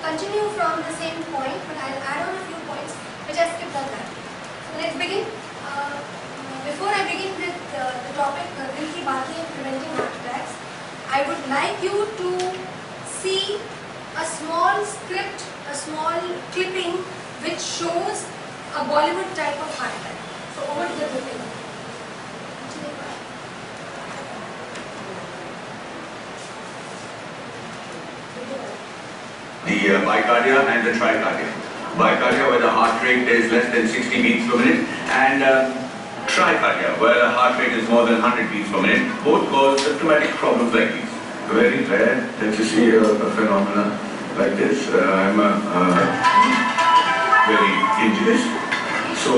continue from the same point, but I'll add on a few points which I skipped on that. So let's begin. Before I begin with the topic, Dil ki Baatein and preventing heart attacks, I would like you to see a small script, a small clipping which shows a Bollywood type of heart attack. So over to the clipping. The bicardia and the tricardia. Bicardia where the heart rate is less than 60 beats per minute, and tricardia where the heart rate is more than 100 beats per minute. Both cause symptomatic problems like these. Very rare that you see a phenomena like this. I'm very injured. So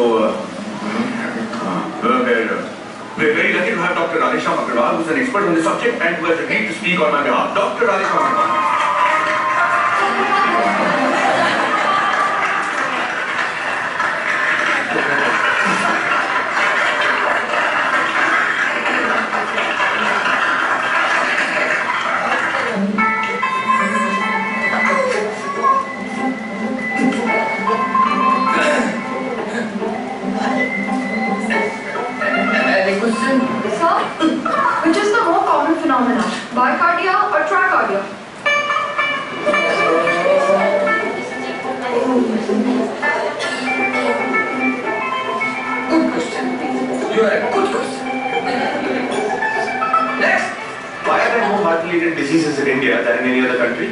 we're very lucky to have Dr. Anshu, who's an expert on the subject and who has agreed to speak on my behalf. Dr. Anshu. Which is the more common phenomenon, bicardia or tricardia? Good question. You are a good question. Next. Why are there more heart-related diseases in India than in any other country?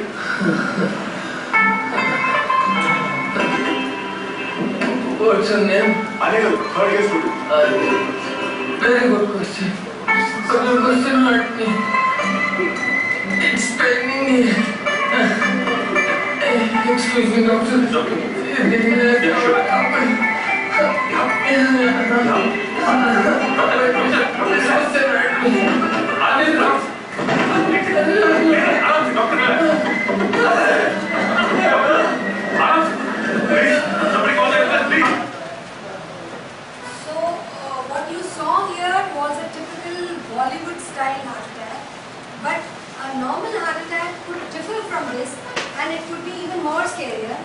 What's your name? Anil, third year student. Very good question. But your question hurt me. It's paining me. Excuse me, doctor. Yeah, sure. Bollywood style heart attack, but a normal heart attack could differ from this and it could be even more scarier.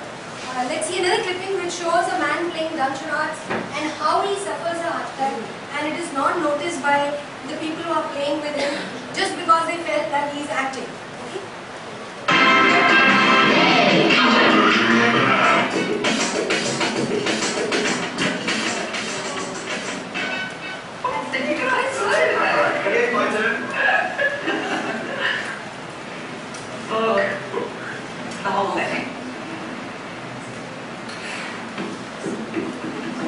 Let's see another clipping which shows a man playing Dansharats and how he suffers a heart attack, and it is not noticed by the people who are playing with him just because they felt that he is acting. The whole thing.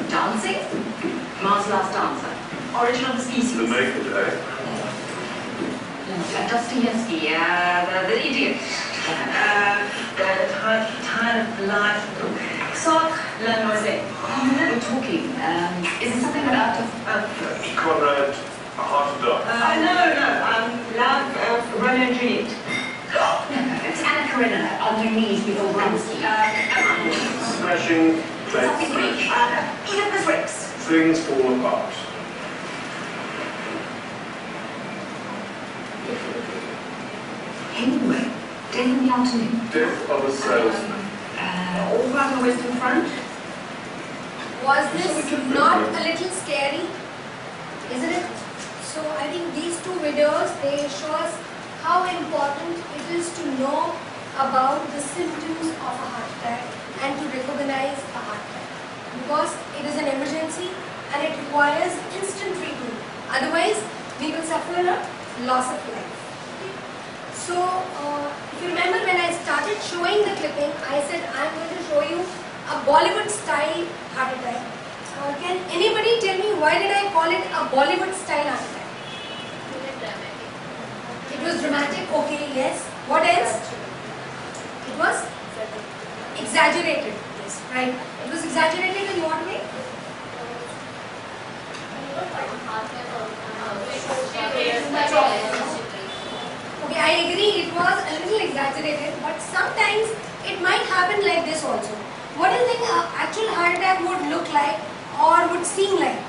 Dancing? Mars last dancer. Origin of the species. The naked, Dostoevsky, the idiot. Tired of life. Sock, la noisette. We're talking. Is it something about Conrad, a heart of dark. No. Love, Romeo and Juliet. No, it's Anna Karenina on her knees before Vronsky. Smashing, Something Greek. Oedipus Rex. things fall apart. Anyway, death in the afternoon. Death of a salesman. All right on the Western Front. Was this not a little scary? Isn't it? So I think these two videos, they show us how important it is to know about the symptoms of a heart attack and to recognize a heart attack, because it is an emergency and it requires instant treatment. Otherwise, we will suffer a loss of life. So, if you remember when I started showing the clipping, I said I am going to show you a Bollywood style heart attack. Can anybody tell me why did I call it a Bollywood style heart attack? It was dramatic, okay, yes. What else? It was exaggerated, yes, right. It was exaggerated in what way? Okay, I agree, it was a little exaggerated, but sometimes it might happen like this also. What do you think an actual heart attack would look like or would seem like?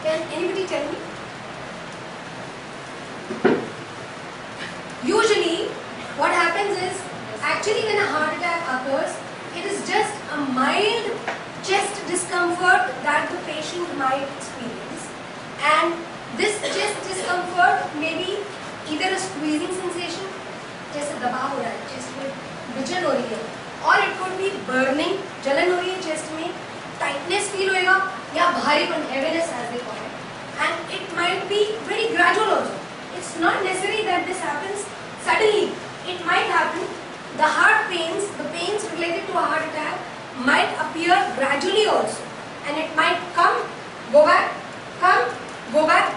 Can anybody tell me? Usually, what happens is, actually when a heart attack occurs, patient might experience, and this chest discomfort may be either a squeezing sensation, जैसे दबाव हो रहा है, chest में विचलन हो रही है, or it could be burning, जलन हो रही है chest में, tightness feel होएगा या भारीपन, heaviness as they call it, and it might be very gradual also. It's not necessary that this happens suddenly. It might happen. The heart pains, the pains related to a heart attack might appear gradually also, and it might come, go back,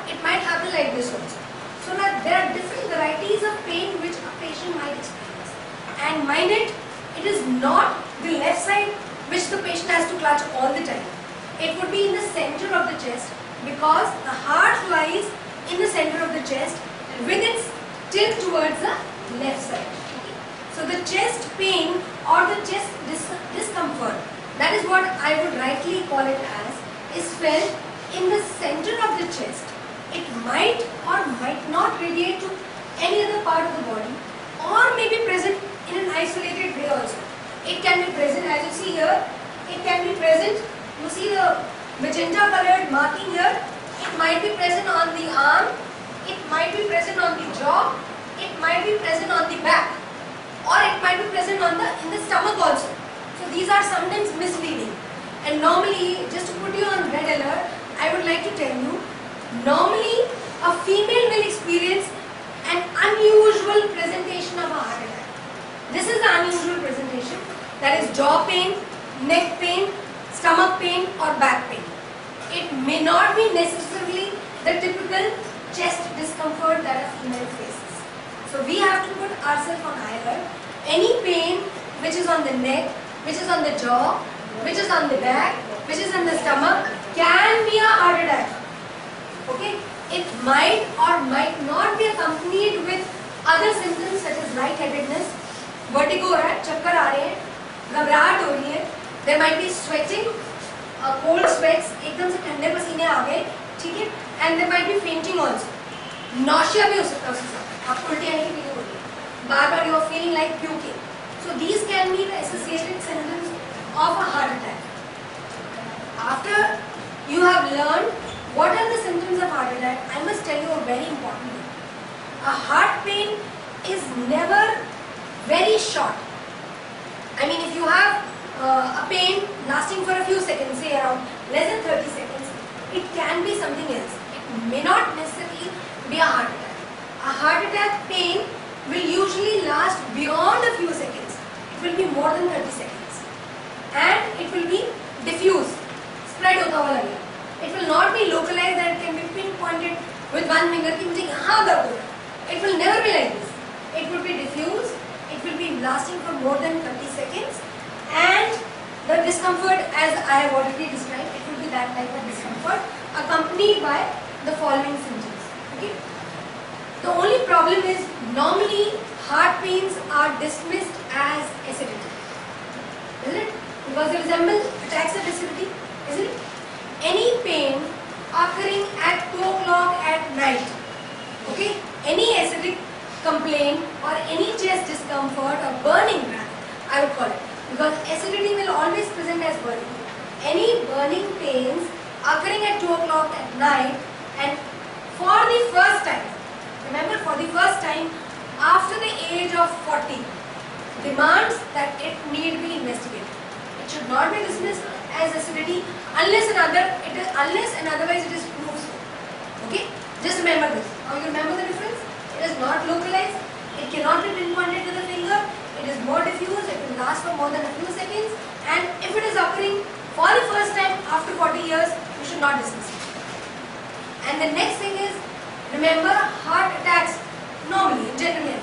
it might happen like this also. So now there are different varieties of pain which a patient might experience, and mind it, it is not the left side which the patient has to clutch all the time. It would be in the center of the chest, because the heart lies in the center of the chest with its tilt towards the left side. So the chest pain or the chest discomfort, that is what I would rightly call it as, is felt in the center of the chest. It might or might not radiate to any other part of the body, or may be present in an isolated way also. It can be present, as you see here, it can be present, you see the magenta colored marking here, it might be present on the arm, it might be present on the jaw, it might be present on the back, or it might be present on in the stomach also. So these are sometimes misleading. And normally, just to put you on red alert, I would like to tell you, normally a female will experience an unusual presentation of a heart attack. This is the unusual presentation, that is jaw pain, neck pain, stomach pain or back pain. It may not be necessarily the typical chest discomfort that a female faces. So we have to put ourselves on high alert. Any pain which is on the neck, which is on the jaw, which is on the back, which is in the stomach, can be a heart attack. Okay? It might or might not be accompanied with other symptoms such as lightheadedness, vertigo हो रहा है, चक्कर आ रहे हैं, घबराहट हो रही है, there might be sweating, cold sweats, एकदम से ठंडे पसीने आ गए, ठीक है, and there might be fainting also. Nausea भी हो सकता है उसके साथ, आपको उल्टी आने की फीलिंग होती है, बार-बार you are feeling like puking. So these can be the associated symptoms of a heart attack. After you have learned what are the symptoms of heart attack, I must tell you a very important thing. A heart pain is never very short. I mean, if you have a pain lasting for a few seconds, say around less than 30 seconds, it can be something else. It may not necessarily be a heart attack. A heart attack pain will usually last beyond a few seconds. It will be more than 30 seconds. And it will be diffuse, spread hota hua lagega. It will not be localized that it can be pinpointed with one finger ki mujhe yahan dard ho raha hai. It will never be like this. It will be diffuse, it will be lasting for more than 30 seconds, and the discomfort, as I have already described, it will be that type of discomfort accompanied by the following symptoms. Okay? The only problem is normally heart pains are dismissed as acidity, isn't it? Because they resemble attacks of acidity, isn't it? Any pain occurring at 2 o'clock at night, okay? Any acidic complaint or any chest discomfort or burning, I would call it, because acidity will always present as burning. Any burning pains occurring at 2 o'clock at night and for the first time, remember, for the first time after the age of 40, demands that it need be investigated. It should not be dismissed as acidity unless and otherwise it is proved so. Okay? Just remember this. Now you remember the difference? It is not localized, it cannot be pinpointed with a finger, it is more diffuse, it will last for more than a few seconds, and if it is occurring for the first time after 40 years, you should not dismiss it. And the next thing is, remember, heart attacks normally, generally,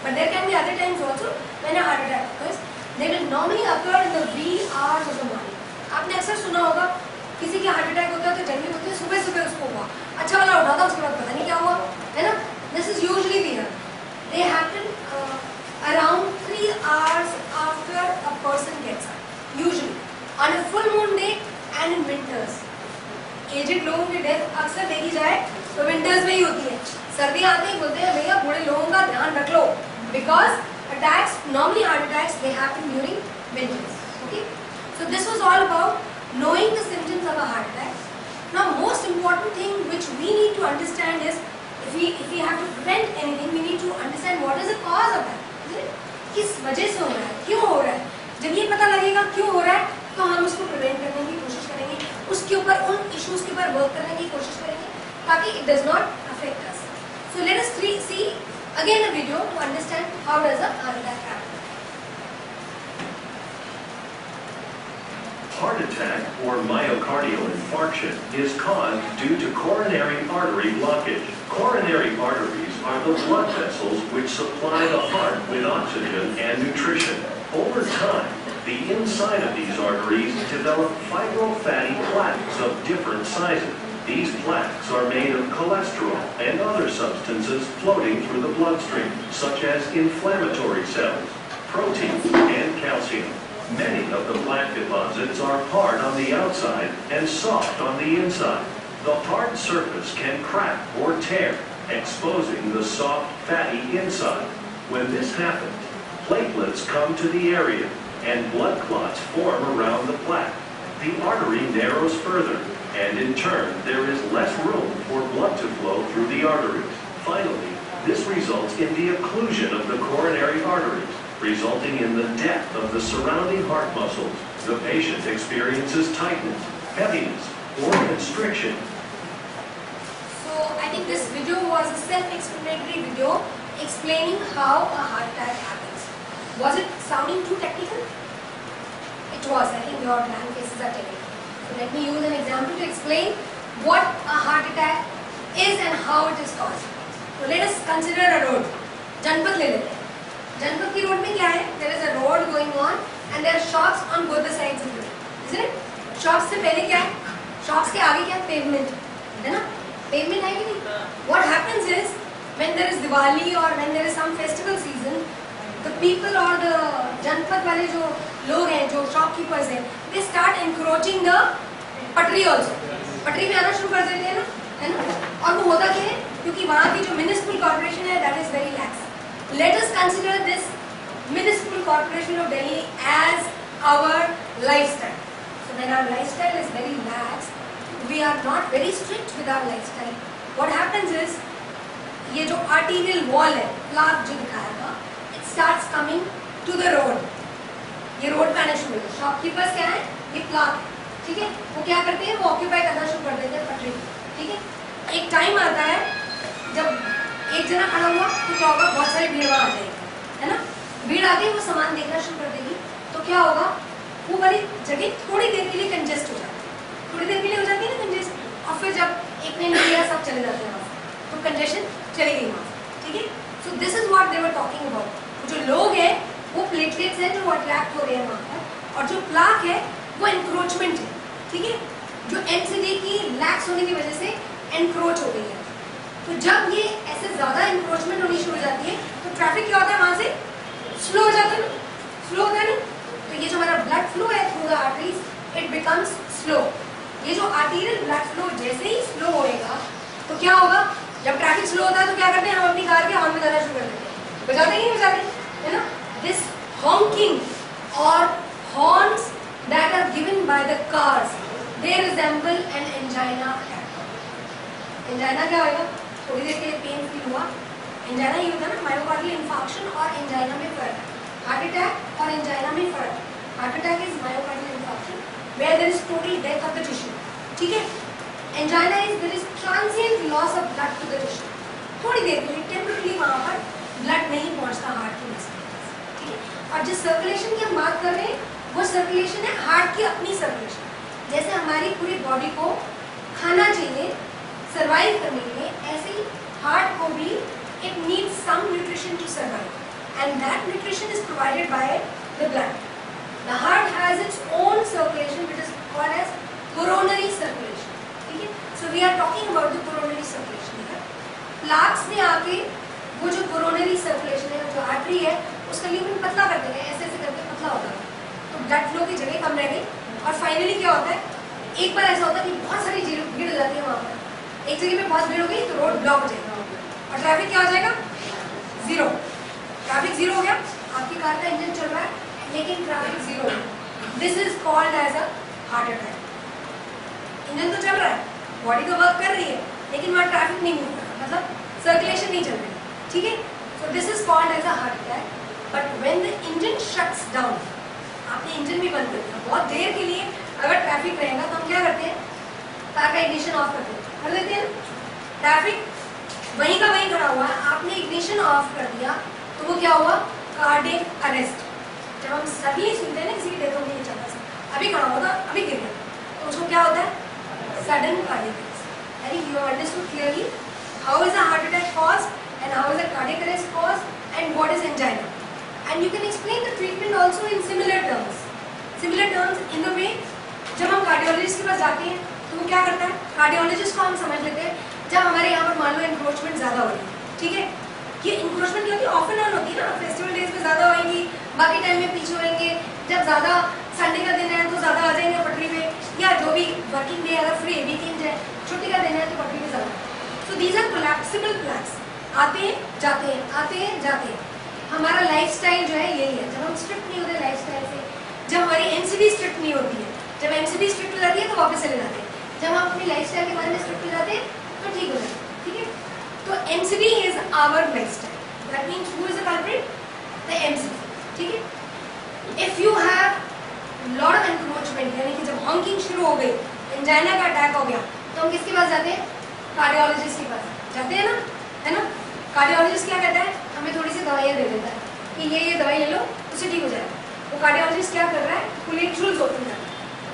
but there can be other times also when a heart attack occurs. They will normally occur in the wee hours of the morning. आपने अक्सर सुना होगा किसी के heart attack होता है तो जल्दी होते हैं सुबह सुबह उसको हुआ अच्छा वाला उठा था उसके बाद पता नहीं क्या हुआ है ना. This is usually the year. They happen around 3 hours after a person gets up. Usually on a full moon day and in winters. Aged लोगों की डेथ अक्सर देखी जाए तो विंटर्स में ही होती है. सर्दी आते ही बोलते हैं भैया बूढ़े लोगों का ध्यान रख लो, because attacks, normally heart attacks, they happen during winters. Okay. So this was all about knowing the symptoms of a heart attack. Now, most important thing which we need to understand is, if we have to prevent anything, we need to understand what is the cause of that. Isn't it? किस वजह से हो रहा है, क्यों हो रहा है. जब ये पता लगेगा क्यों हो रहा है, तो हम उसको प्रिवेंट करने की कोशिश करेंगे, उसके ऊपर उन इश्यूज के ऊपर वर्क करने की कोशिश करेंगे ताकि it does not affect us. So let us see again a video to understand how does a heart attack happen. Heart attack or myocardial infarction is caused due to coronary artery blockage. Coronary arteries are the blood vessels which supply the heart with oxygen and nutrition. Over time, the inside of these arteries develop fibrofatty plaques of different sizes. These plaques are made of cholesterol and other substances floating through the bloodstream, such as inflammatory cells, protein, and calcium. Many of the plaque deposits are hard on the outside and soft on the inside. The hard surface can crack or tear, exposing the soft, fatty inside. When this happens, platelets come to the area and blood clots form around the plaque. The artery narrows further, and in turn, there is less room for blood to flow through the arteries. Finally, this results in the occlusion of the coronary arteries, resulting in the death of the surrounding heart muscles. The patient experiences tightness, heaviness, or constriction. So I think this video was a self-explanatory video explaining how a heart attack happens. Was it sounding too technical? It was. I think your blank faces are technical. So let me use an example to explain what a heart attack is and how it is caused. So let us consider a road. Janpat le lete. Janpat ki road mein kya hai? There is a road going on and there are shops on both the sides of the road. Isn't it? Shops se pehle kya hai? Shops ke aage kya hai? Pavement. है ना? Pavement है कि नहीं? What happens is, when there is Diwali or when there is some festival season, the people or the janpat वाले जो लोग हैं, जो shopkeepers हैं, they start encroaching the पटरी also. पटरी में आना शुरू कर देते हैं ना, है ना? और वो होता क्या है? क्योंकि वहाँ की जो municipal corporation है, that is very lax. Let us consider this municipal corporation of Delhi as our lifestyle. So when our lifestyle is very lax, we are not very strict with our lifestyle. What happens is, ये जो arterial wall है, plaque जो दिखाया था, it starts coming to the road. ये road पे आने शुरू होते हैं. Shopkeepers क्या है? ये plaque, ठीक है? वो क्या करते हैं? वो occupy करना शुरू कर देते हैं पटरी, ठीक है? एक time आता है जब एक जना खड़ा हुआ तो क्या होगा? बहुत सारी भीड़ वहाँ आ जाएगी, है ना? भीड़ आती है, वो सामान देखना शुरू कर देगी, तो क्या होगा? वो वाली जगह थोड़ी देर के लिए कंजेस्ट हो जाती है. थोड़ी देर के लिए हो जाती है ना कंजेस्ट, और फिर जब एक ने लिया सब चले जाते हैं वहाँ, तो कंजेशन चली गई वहाँ, ठीक है? So this is what they were talking about. जो लोग हैं वो प्लेटलेट्स हैं जो अट्रैक्ट हो रहे हैं वहाँ पर, और जो प्लाक है वो एनक्रोचमेंट है, ठीक है? जो एनसीडी की लैक्स होने की वजह से एनक्रोच हो गई है. तो जब ये ऐसे ज़्यादा एनक्रोचमेंट होनी शुरू हो जाती है तो ट्रैफिक क्या होता है? वहाँ से स्लो हो जाता है ना, स्लो होता है ना. तो ये जो हमारा ब्लड फ्लो है through the arteries, it becomes slow. ये जो आर्टीरियल ब्लड फ्लो जैसे ही स्लो होएगा तो क्या होगा? जब ट्रैफिक स्लो होता है तो क्या करते हैं? हम अपनी कार के हॉर्न बजाना शुरू कर देते हैं. बजाते ही नहीं बजाते, है ना? This honking or horns that are given by the cars, they resemble an angina attack. Angina क्या होगा? थोड़ी देर के लिए पेन फील हुआ. एंजाइना ये होता है ना, मायोकार्डियल इंफार्क्शन और एंजाइना में फर्क है. हार्ट अटैक और एंजाइना में फर्क है. Heart attack is myocardial infarction where there is total death of the tissue, ठीक है? Angina is there is transient loss of blood to the tissue. थोड़ी देर के लिए टेम्पररी वहाँ पर ब्लड नहीं पहुँचता हार्ट की मसल्स, ठीक है? और जिस सर्कुलेशन की हम बात कर रहे हैं वो सर्कुलेशन है हार्ट की अपनी सर्कुलेशन. जैसे हमारी पूरी बॉडी को खाना चाहिए सर्वाइव करने के लिए, ऐसे ही हार्ट को भी it needs some nutrition to survive, and that nutrition is provided by the blood. The heart has its own circulation which is called as coronary circulation, ठीक है? So we are talking about the coronary circulation here. Plaques में आके वो जो coronary circulation है, जो artery है, उसका ल्यूमेन पतला कर देंगे, ऐसे ऐसे करके पतला होता है, तो ब्लड फ्लो की जगह कम रह गई. और फाइनली क्या होता है? एक बार ऐसा होता है कि बहुत सारी भीड़ हो जाती है वहाँ पर. एक जगह पे बहुत भीड़ हो गई तो रोड ब्लॉक हो जाएगा और ट्रैफिक क्या हो जाएगा? जीरो. ट्रैफिक जीरो हो गया, आपकी कार का इंजन चल रहा है लेकिन traffic zero. This is called as a heart attack. Engine तो चल रहा है बॉडी तो वर्क कर रही है लेकिन वहाँ ट्रैफिक नहीं मूव कर रहा, मतलब सर्कुलेशन नहीं चल रही, ठीक है। So this is called as a heart attack. But when the engine shuts down, आपने इंजन भी बंद कर दिया, बहुत देर के लिए अगर ट्रैफिक रहेगा तो हम क्या करते हैं, कार का इग्निशन ऑफ कर देते हैं। ट्रैफिक वहीं का वहीं खड़ा हुआ है, आपने इग्निशन ऑफ कर दिया तो वो क्या हुआ, कार्डियक अरेस्ट। जब हम सडनली सुनते हैं ना किसी की डेथ हो गई अचानक से, अभी खड़ा होगा अभी गिर गया, तो उसको क्या होता है, sudden cardiac arrest. I think you have understood clearly how is a heart attack caused and how is a cardiac arrest caused and what is angina. And you can explain the treatment also in similar terms in the way जब हम cardiologist के पास जाते हैं तो वो क्या करता है, कार्डियोलॉजिस्ट को हम समझ लेते हैं जब हमारे यहाँ पर मान लो इंक्रोचमेंट ज़्यादा हो रही है, ठीक है, ये इंक्रोचमेंट क्या होती है, ऑफ एंड ऑन होती है ना, फेस्टिवल डेज में ज़्यादा होएंगी, बाकी टाइम में पीछे होएंगे, जब ज़्यादा संडे का दिन है तो ज़्यादा आ जाएंगे पटरी पे, या जो भी वर्किंग डे अगर फ्री वीकेंड है, छुट्टी का दिन है तो पटरी पे ज़्यादा। So these are collapsible plaques, आते हैं जाते हैं, आते हैं जाते हैं। हमारा लाइफस्टाइल जो है यही है, जब हम स्ट्रिक्ट नहीं होते लाइफस्टाइल से, जब हमारी एनसीडी स्ट्रिक्ट नहीं होती है, जब एनसीडी स्ट्रिक्ट हो जाती है तो वापस चले जाते हैं, जब हम अपनी लाइफस्टाइल के बारे में स्ट्रिक्ट हो जाते हैं तो ठीक हो जाता है, ठीक है। तो NCD is our lifestyle, that means who is the culprit, the NCD, ठीक है। If you have lot of encroachment, यानी कि जब हॉकिंग शुरू हो गई, एंजाइना का अटैक हो गया, तो हम किसके पास जाते हैं, कार्डियोलॉजिस्ट के पास जाते हैं ना, है ना। कार्डियोलॉजिस्ट क्या कहता है, हमें थोड़ी सी दवाइयाँ दे देता है कि ये दवाई ले लो उससे ठीक हो जाएगा। वो कार्डियोलॉजिस्ट क्या कर रहा है, कोलेट्रल्स ओपन कर रहा है,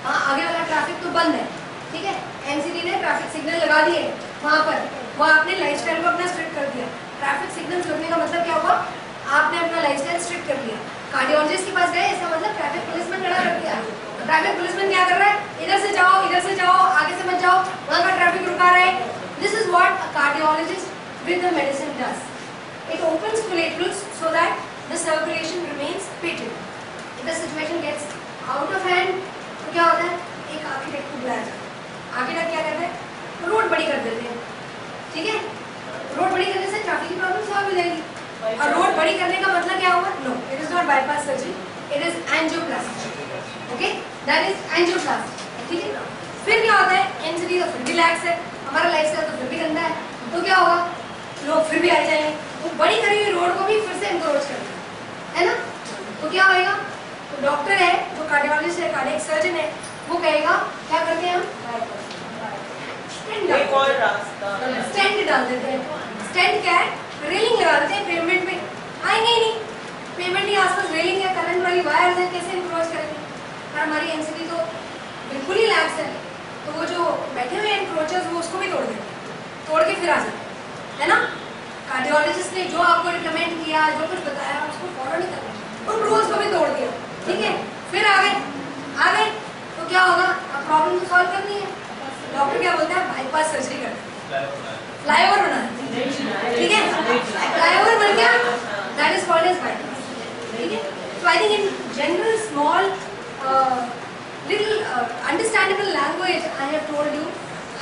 हाँ आगे वाला ट्रैफिक तो बंद है, ठीक है, एनसीडी ने ट्रैफिक सिग्नल लगा दिए वहाँ पर, वहाँ आपने लाइफस्टाइल को अपना स्ट्रिक्ट कर दिया। ट्रैफिक सिग्नल्स लगने का मतलब क्या हुआ, आपने अपना लाइफस्टाइल स्ट्रिक्ट कर दिया। कार्डियोलॉजिस्ट के पास गए, इसका मतलब ट्रैफिक पुलिसमैन खड़ा कर दिया। ट्रैफिक पुलिसमैन क्या कर रहा है, इधर से जाओ, आगे से मत जाओ, वहाँ का ट्रैफिक रुका रहा है। This is what a cardiologist with the medicine does. It opens collaterals so that the circulation remains patent. If the situation gets out of hand, तो क्या होता है, एक आर्किटेक्ट को बुलाया जाता है। आर्किटेक्ट क्या करता है, रोड बड़ी कर देते हैं, ठीक है, रोड बड़ी करने से ट्रैफिक की प्रॉब्लम सॉल्व हो जाएगी। और रोड बड़ी करने का मतलब क्या हुआ, no it is not bypass surgery, it is angioplasty, okay, that is angioplasty, ठीक है। फिर क्या होता है, एनसीडी तो फिर भी लैक्स है, हमारा लाइफस्टाइल तो फिर भी गंदा है, तो क्या होगा, लोग फिर भी आ जाएंगे, वो बड़ी करी हुई रोड को भी फिर से एनक्रोच करना है ना, तो क्या होएगा, तो डॉक्टर है जो कार्डियोलॉजिस्ट है, कार्डियक सर्जन है, वो कहेगा क्या करते हैं हम, स्टेंट डाल देते हैं। स्टेंट क्या है, रेलिंग लगा देते हैं पेमेंट में, आएंगे ही नहीं, पेमेंट के आसपास रेलिंग है, करंट वाली वायर्स है, कैसे एनक्रोच करेंगे। और हमारी एनसीडी तो बिल्कुल ही लैक्स है, तो वो जो बैठे हुए एनक्रोचर्स वो उसको भी तोड़ देते हैं, तोड़ के फिर आ जाते है ना। कार्डियोलॉजिस्ट ने जो आपको रिकमेंड किया, जो कुछ बताया, उसको फॉलो नहीं करना, उन रूल्स को भी तोड़ दिया, ठीक है। फिर आ गए तो क्या होगा, अब प्रॉब्लम तो सॉल्व करनी है, डॉक्टर क्या बोलता है, बाईपास सर्जरी करना है, फ्लाईओवर बनाना, ठीक है, फ्लाईओवर बन गया, that is called as bypass, ठीक है। So I think in general small little understandable language I have told you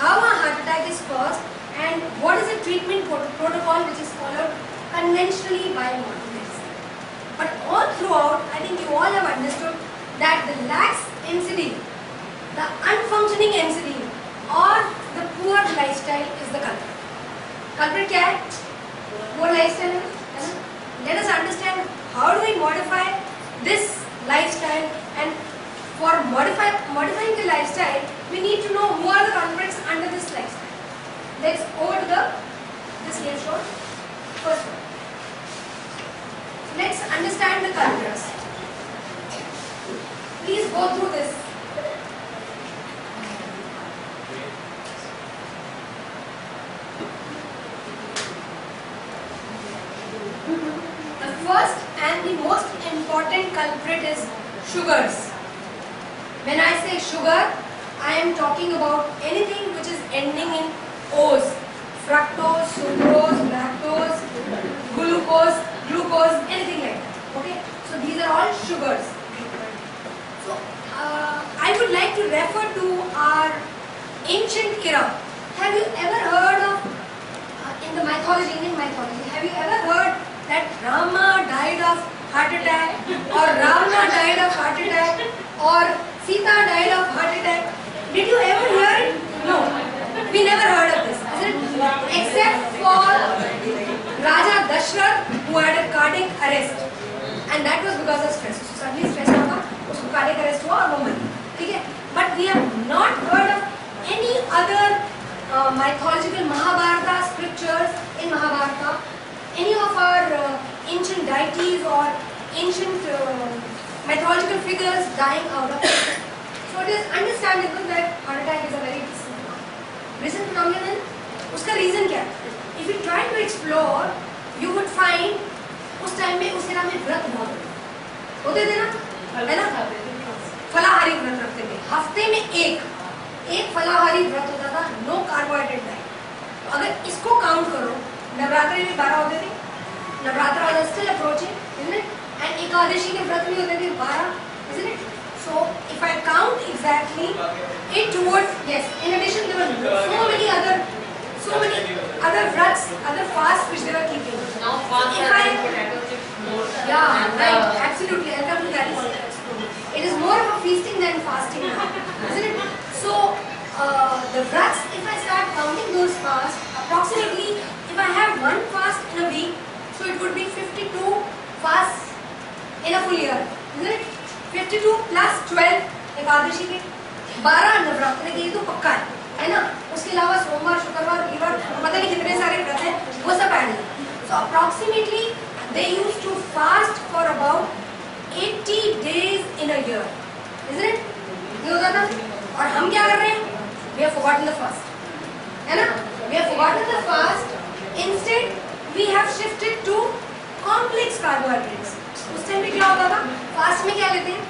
how a heart attack is caused and what is the treatment protocol which is followed conventionally by modern medicine. But all throughout, I think you all have understood that the lax NCD, the unfunctioning NCD or the poor lifestyle is the culprit. Culprit क्या है? Poor lifestyle है ना? Let us understand how do we modify this lifestyle, and for modifying the lifestyle, we need to know who are the culprits under this lifestyle. Let's over to this slide show. First one. Let's understand the culprits. Please go through this. The first and the most important culprit is sugars. When I say sugar, I am talking about anything which is ending in O's. Fructose, sucrose, lactose, glucose, anything like that. Okay? So these are all sugars. So I would like to refer to our ancient Kiram. Have you ever heard of, in the mythology, Indian mythology, have you ever heard that Rama died of heart attack, or Ravana died of heart attack, or Sita died of heart attack? Did you ever hear it? No. We never heard of this, isn't it? Except for Raja Dashrath, who had a cardiac arrest, and that was because of stress. So suddenly stress हुआ, उसको cardiac arrest हुआ और वो मरी, ठीक है? But we have not heard of any other mythological Mahabharata scriptures in Mahabharata, any of our ancient deities or ancient mythological figures dying out of it. So it is understandable that heart attack is a very recent phenomenon. उसका reason क्या है? If you try to explore, you would find उस time में उस era में व्रत बहुत होते थे ना, है ना? फलाहारी व्रत रखते थे, हफ्ते में एक फलाहारी व्रत होता था, नो कार्बोहाइड्रेट डाइट. तो अगर इसको काउंट करो, नवरात्रि में 12 होते थे, Navratra was still approaching, isn't it? And Ekadashi के व्रत भी होते थे 12, isn't it? So if I count exactly, it would, yes. In addition, there were so many other vrats, other fasts which they were keeping. Now fast yeah, right, absolutely. I'll come to that. It is more of a feasting than fasting now, isn't it? So the vrats, if I start counting those fasts, approximately, if I have one fast in a week, so it would be 52 fasts in a full year, isn't it? 52 plus 12 Ekadashi के, 12 नवरात्रि के, ये तो पक्का है ना? उसके अलावा सोमवार, शुक्रवार, रविवार, पता नहीं कितने सारे व्रत हैं, वो सब ऐड है. So approximately they used to fast for about 80 days in a year, isn't it? ये होता था. और हम क्या कर रहे हैं? We have forgotten the fast, है ना? We have forgotten the fast. Instead, we have shifted to complex carbohydrates. उस टाइम पे क्या होता था? फास्ट में क्या लेते हैं?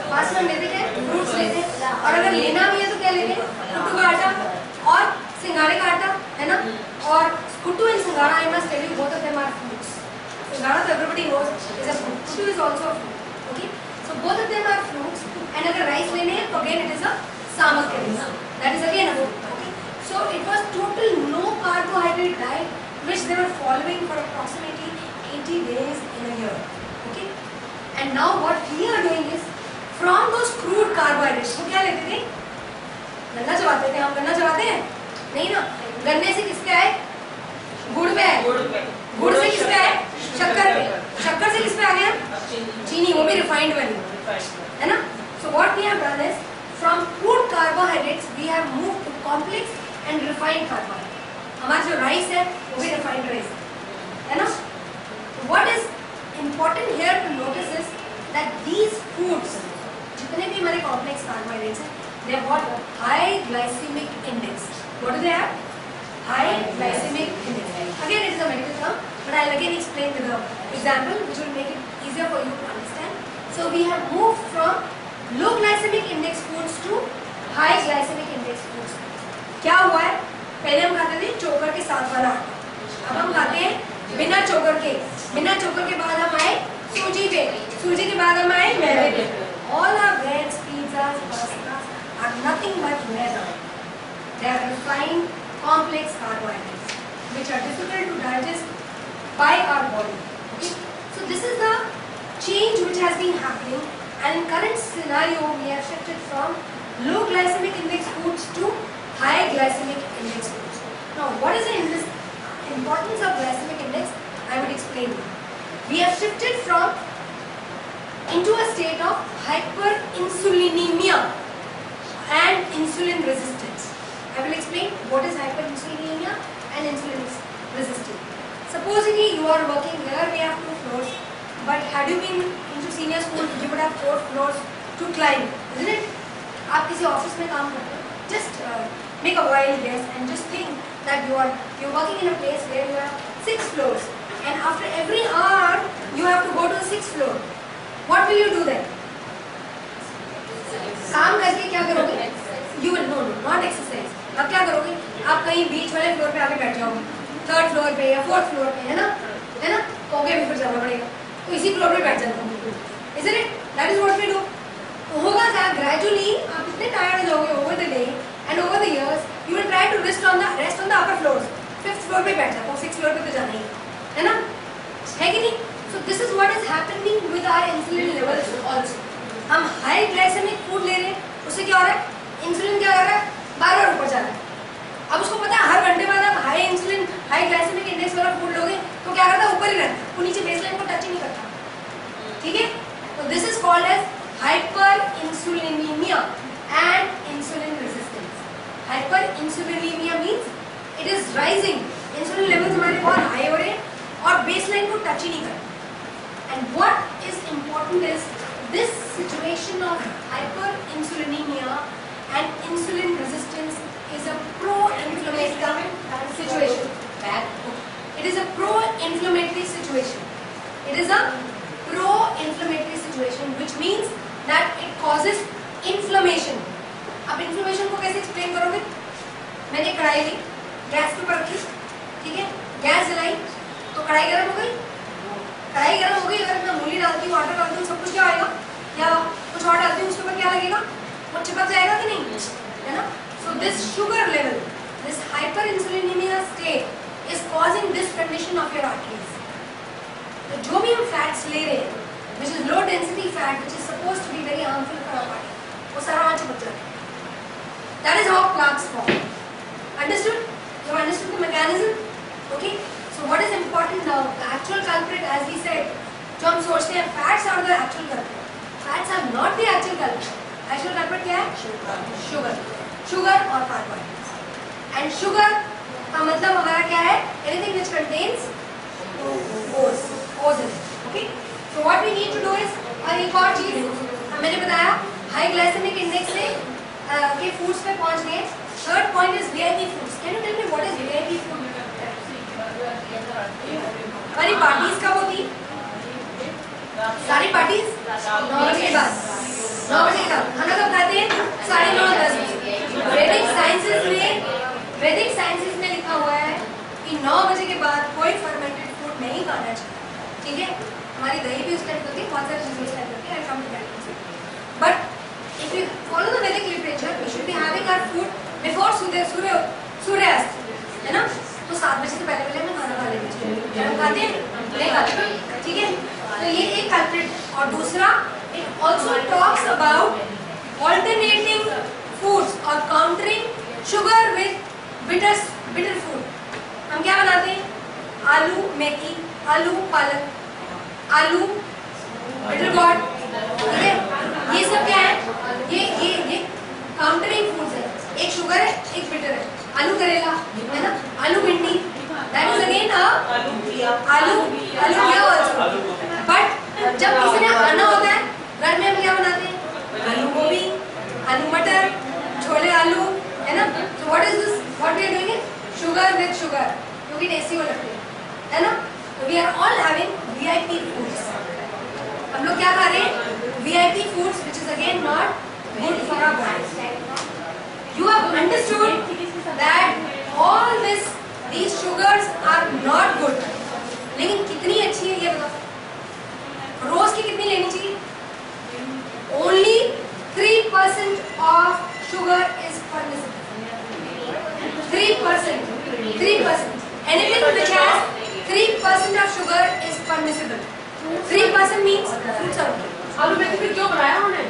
फास्ट में लेते हैं फ्रूट्स लेते हैं, और अगर लेना भी है तो क्या लेते हैं? कुट्टू का आटा और सिंगाड़े का आटा, है ना? और kuttu and singhara, I must tell you, both of them are fruits. सिंगाड़ा तो everybody knows is a fruit. Kuttu is also a fruit. Okay, so both of them are fruits. And अगर राइस लेने हैं तो again it is a samak curry. That is again a fruit. Okay, so it was total no carbohydrate diet which they were following for approximately 80 days in a year. Okay, and now what we are doing is from those crude carbohydrates, वो क्या लेते थे? गन्ना चबाते थे. हम गन्ना चबाते हैं? नहीं ना. गन्ने से किसके आए? गुड़ पे आए. गुड़ से किस पे आए? शक्कर पे. शक्कर से किस पे आ गया? चीनी, वो भी रिफाइंड वाली, है ना? So what we have done is from crude carbohydrates we have moved to complex and refined carbohydrates. हमारा जो राइस है वो भी refined राइस है ना? What is important here to notice is that these foods, जितने भी हमारे complex carbohydrates हैं, they have got high glycemic index. What do they have? High glycemic index. Again, it is a medical term, but I'll again explain with an example which will make it easier for you to understand. So we have moved from low glycemic index foods to high glycemic index foods. क्या हुआ है? पहले हम खाते थे चोकर के साथ वाला आटा, अब हम खाते हैं बिना चोकर के. बिना चोकर के बाद हम आए सूजी पे, सूजी के बाद हम आए मैदे पे. All our breads, pizzas, pastas are nothing but maida. They are refined, complex carbohydrates which are difficult to digest by our body. Okay? So this is the change which has been happening, and in current scenario we have shifted from low glycemic index foods to high glycemic index foods. Now what is the importance of glycemic index? I will explain you. We have shifted from into a state of hyperinsulinemia and insulin resistance. I will explain what is hyperinsulinemia and insulin resistance. Supposedly you are working here, we have 2 floors, but had you been into senior school, you would have 4 floors to climb, isn't it? आप किसी office में काम करते हो, just make a wild guess and just think that you're working in a place where you have 6 floors, and after every hour you have to go to the 6th floor. What will you do then? काम करके क्या करोगे? You will not exercise. अब क्या करोगे? आप कहीं बीच वाले फ्लोर पे आके बैठ जाओगे, 3rd फ्लोर पे या 4th फ्लोर पे, है ना? ओके, भी फिर जाना पड़ेगा, तो इसी फ्लोर पे बैठ जाता हूँ. Isn't it? That is what we do. तो होगा क्या? Gradually आप इतने tired हो जाओगे over the day and over the years, you will try to rest on the upper floors. 5th floor पे बैठ जाता हूँ, 6th फ्लोर पे तो जाना ही है ना? है कि नहीं? So this is what is happening with our insulin levels also. हम high glycemic food ले रहे हैं, उससे क्या हो रहा है? इंसुलिन क्या कर रहा है? बार-बार ऊपर जा रहा है. अब उसको पता है हर घंटे बाद आप high insulin high glycemic index वाला फूड लोगे तो क्या करता है, ऊपर ही रहता है, वो नीचे बेसलाइन को टच ही नहीं करता। ठीक है, तो this is called as hyper insulinemia and insulin resistance. Hyper insulinemia means it is rising, insulin levels हमारे बहुत हाई हो रहे हैं और बेसलाइन को टच ही नहीं करता। And what is important is this situation of hyperinsulinemia and insulin resistance is a pro-inflammatory situation. It is a pro-inflammatory situation. It is a pro-inflammatory situation, which means that it causes inflammation. अब inflammation को कैसे explain करोगे? मैंने कढ़ाई ली, gas के ऊपर रखी, ठीक है, गैस जलाई तो कढ़ाई गर्म हो गई। कढ़ाई गर्म हो गई, अगर मैं मूली डालती हूँ, आटा डालती हूँ, सब कुछ क्या आएगा, या कुछ और डालती हूँ उसके ऊपर क्या लगेगा, वो चिपक जाएगा कि नहीं, है ना। So this sugar level, this hyper insulinemia state is causing this condition of your arteries. तो जो भी हम फैट्स ले रहे हैं, which is low density fat, which is suppose to be very harmful for our body, वो सारा वहाँ चिपक जाता है। That is how plaques form. Understood? You understood the mechanism? Okay, so what is important now? The actual culprit, as we said, जो हम सोचते हैं fats are the actual culprit. Fats are not the actual culprit. Actual culprit क्या है? Sugar. Sugar और carbohydrates. And sugar का मतलब हमारा क्या है? Anything which contains O's. O's in it. Okay? So what we need to do is, और एक और चीज मैंने बताया, high glycemic index से के foods पे पहुंच गए। Third point is VIP foods. Can you tell me what is VIP food? हमारी पार्टीज कब होती? सारी पार्टीज 9 बजे के बाद। 9 बजे के बाद खाना कब खाते हैं? 9:30 बजे। वैदिक साइंसेस में लिखा हुआ है कि 9 बजे के बाद कोई फर्मेंटेड फूड नहीं खाना चाहिए। ठीक है, हमारी दही भी उस टाइम होती है, बहुत सारी चीजें उस टाइम होती है, I come to that. But if you follow the Vedic literature, we should be having our food before सूर्यास्त, है ना। तो 7 बजे से पहले हमें खाना खा लेना चाहिए। क्या हम खाते हैं? नहीं खाते। ठीक है, तो ये एक कल्प्रिट। और दूसरा, it also talks about alternating foods और countering sugar with bitter food. हम क्या बनाते हैं? आलू मेथी, आलू पालक, आलू बिटर गॉड, ठीक है, ये सब क्या है? ये काउंटरिंग फूड्स है। एक शुगर है, एक बिटर है। आलू करेला, है ना, आलू भिंडी, दैट इज अगेन आलू आल्सो। बट जब किसी ने खाना होता है घर में, हम क्या बनाते हैं? आलू गोभी, आलू मटर, छोले आलू, है ना। So what is this, what we are doing it? Sugar with sugar, क्योंकि टेस्टी हो लगते हैं, है ना। तो we are all having VIP foods. हम लोग क्या खा रहे हैं? VIP foods, which is again not good for our body. You have understood that all these sugars are not good. लेकिन कितनी अच्छी है ये बताओ। रोज की कितनी लेनी चाहिए? Only 3% of sugar is permissible. 3%. Anything which has 3% of sugar is permissible. 3% means fruits are okay. आलू मेथी फिर क्यों बनाया उन्होंने?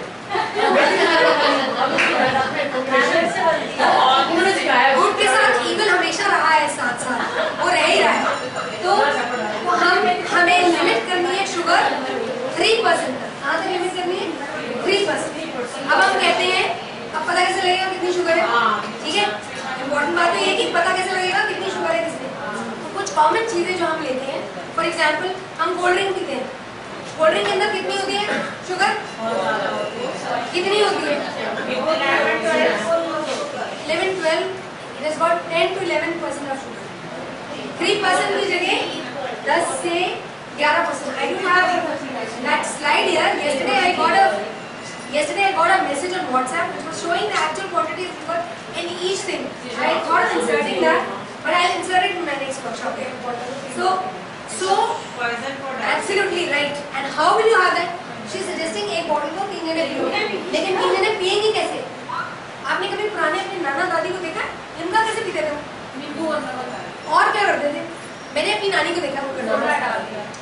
गुड के साथ इविल हमेशा रहा है, साथ साथ वो रह ही रहा है। तो हमें लिमिट करनी है शुगर 3% तक। कहाँ तक लिमिट करनी है? 3%। अब हम कहते हैं, अब पता कैसे लगेगा कितनी शुगर है? ठीक है, इम्पोर्टेंट बात तो ये कि पता कैसे लगेगा कितनी शुगर है किसमें। तो कुछ कॉमन चीजें जो हम लेते हैं, फॉर एग्जाम्पल हम कोल्ड ड्रिंक पीते हैं, कोल्ड ड्रिंक के अंदर कितनी होती है शुगर? कितनी होती है? 11-12, it has got 10 to 11% of sugar. 3% की जगह 10 से 11%. I do have that slide here. Yesterday I got a message on WhatsApp which was showing the actual quantity of sugar in each thing. I thought of inserting that, but I'll insert it in my next workshop. So absolutely right. And how will you have that? She is suggesting एक bottle को 3 जने पियो, लेकिन 3 जने पिएंगे कैसे? आपने कभी पुराने अपने नाना दादी को देखा? इनका कैसे पीते थे? नींबू और क्या करते थे? मैंने अपनी नानी को देखा वो करना,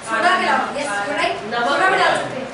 सोडा के अलावा, यस राइट, सोडा भी डाल सकते हैं।